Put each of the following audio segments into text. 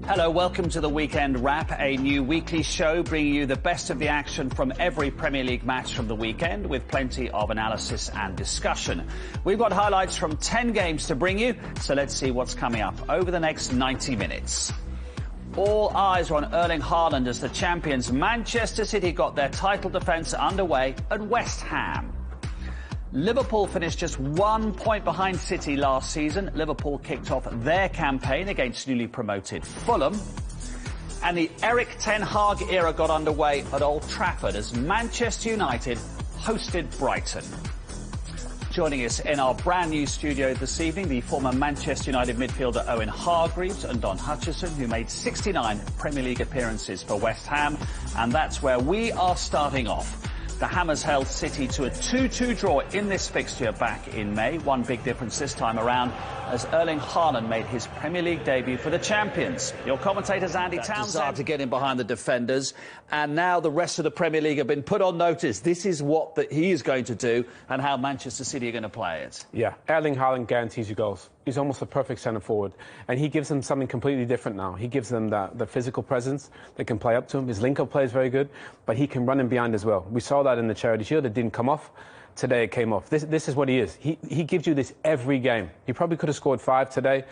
Hello, welcome to the Weekend Wrap, a new weekly show bringing you the best of the action from every Premier League match from the weekend with plenty of analysis and discussion. We've got highlights from 10 games to bring you, so let's see what's coming up over the next 90 minutes. All eyes are on Erling Haaland as the champions Manchester City got their title defence underway at West Ham. Liverpool finished just 1 point behind City last season. Liverpool kicked off their campaign against newly promoted Fulham. And the Erik ten Hag era got underway at Old Trafford as Manchester United hosted Brighton. Joining us in our brand new studio this evening, the former Manchester United midfielder Owen Hargreaves and Don Hutchison, who made 69 Premier League appearances for West Ham. And that's where we are starting off. The Hammers held City to a 2-2 draw in this fixture back in May. One big difference this time around as Erling Haaland made his Premier League debut for the champions. Your commentators Andy Townsend to get in behind the defenders, and now the rest of the Premier League have been put on notice. This is what he is going to do and how Manchester City are going to play it. Yeah, Erling Haaland guarantees you goals. He's almost a perfect centre forward, and he gives them something completely different now. He gives them the physical presence. They can play up to him. His link-up play is very good, but he can run in behind as well. We saw that in the Charity Shield. It didn't come off. Today it came off. This is what he is. He gives you this every game. He probably could have scored 5 today,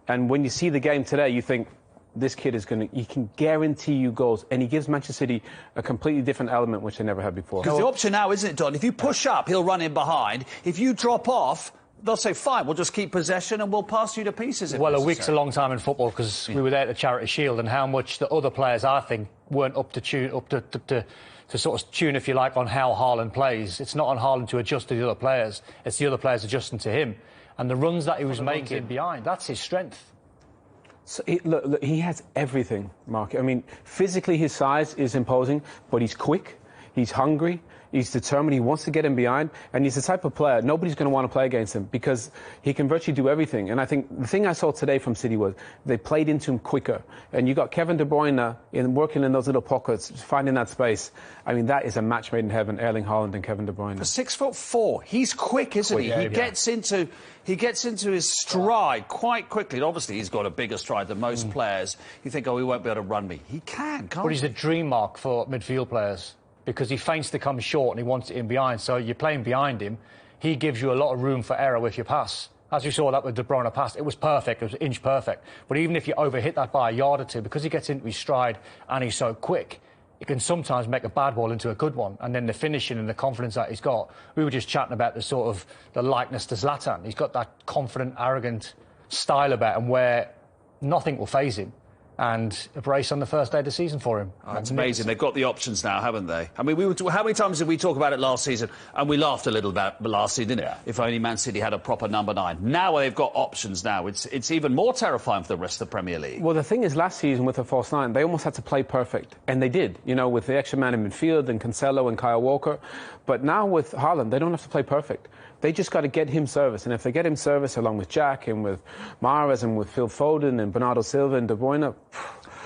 and when you see the game today, you think, this kid is he can guarantee you goals, and he gives Manchester City a completely different element which they never had before. Because the option now, isn't it, Don? If you push up, he'll run in behind. If you drop off, they'll say, fine, we'll just keep possession and we'll pass you to pieces. Well, necessary. A week's a long time in football because we were there at the Charity Shield, and how much the other players, I think, weren't up to tune, to sort of tune, if you like, on how Haaland plays. It's not on Haaland to adjust to the other players. It's the other players adjusting to him. And the runs that he was making behind, that's his strength. So look, he has everything, Mark. I mean, physically his size is imposing, but he's quick, he's hungry, he's determined, he wants to get in behind, and he's the type of player, nobody's going to want to play against him because he can virtually do everything. And I think the thing I saw today from City was they played into him quicker. And you got Kevin De Bruyne working in those little pockets, finding that space. I mean, that is a match made in heaven, Erling Haaland and Kevin De Bruyne. For 6'4", he's quick, isn't he? He gets into his stride quite quickly. And obviously, he's got a bigger stride than most players. You think, oh, he won't be able to run me. He can, can't he? But he's a dream mark for midfield players, because he feints to come short and he wants it in behind. So you're playing behind him. He gives you a lot of room for error with your pass. As you saw that with De Bruyne pass, it was perfect. It was inch perfect. But even if you overhit that by a yard or two, because he gets into his stride and he's so quick, it can sometimes make a bad ball into a good one. And then the finishing and the confidence that he's got. We were just chatting about the likeness to Zlatan. He's got that confident, arrogant style about him where nothing will faze him. And a brace on the first day of the season for him. Oh, it's amazing. They've got the options now, haven't they? I mean, how many times did we talk about it last season? And we laughed a little about last season, didn't it? If only Man City had a proper number 9. Now they've got options now. It's even more terrifying for the rest of the Premier League. Well, the thing is, last season with the false 9, they almost had to play perfect. And they did, you know, with the extra man in midfield and Cancelo and Kyle Walker. But now with Haaland, they don't have to play perfect. They just got to get him service. And if they get him service along with Jack and with Mahrez and with Phil Foden and Bernardo Silva and De Bruyne...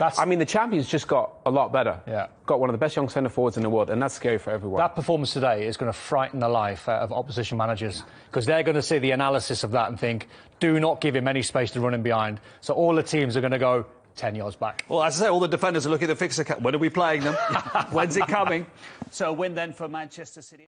I mean, the champions just got a lot better. Yeah. Got one of the best young centre-forwards in the world, and that's scary for everyone. That performance today is going to frighten the life out of opposition managers, because they're going to see the analysis of that and think, do not give him any space to run in behind. So all the teams are going to go 10 yards back. Well, as I say, all the defenders are looking at the fixture. When are we playing them? When's it coming? So a win then for Manchester City.